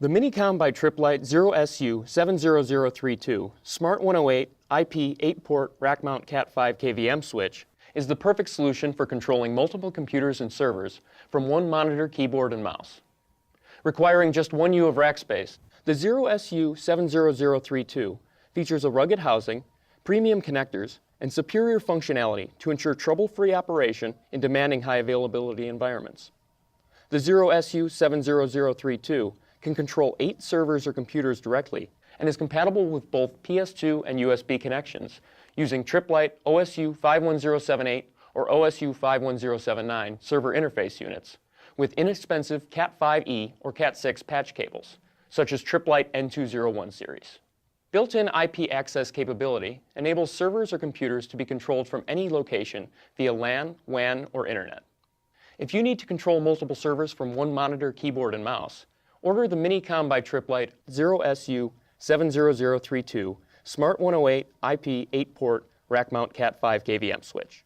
The Minicom by Tripp Lite 0SU70032 Smart 108 IP 8-port rack-mount Cat5 KVM switch is the perfect solution for controlling multiple computers and servers from one monitor, keyboard, and mouse. Requiring just 1 U of rack space, the 0SU70032 features a rugged housing, premium connectors, and superior functionality to ensure trouble-free operation in demanding high-availability environments. The 0SU70032 can control 8 servers or computers directly and is compatible with both PS2 and USB connections using Tripp Lite OSU51078 or OSU51079 server interface units with inexpensive Cat5e or Cat6 patch cables, such as Tripp Lite N201 series. Built-in IP access capability enables servers or computers to be controlled from any location via LAN, WAN, or Internet. If you need to control multiple servers from one monitor, keyboard, and mouse, order the Minicom by Tripp Lite 0SU70032 Smart 108 IP 8-port rack-mount Cat5 KVM switch.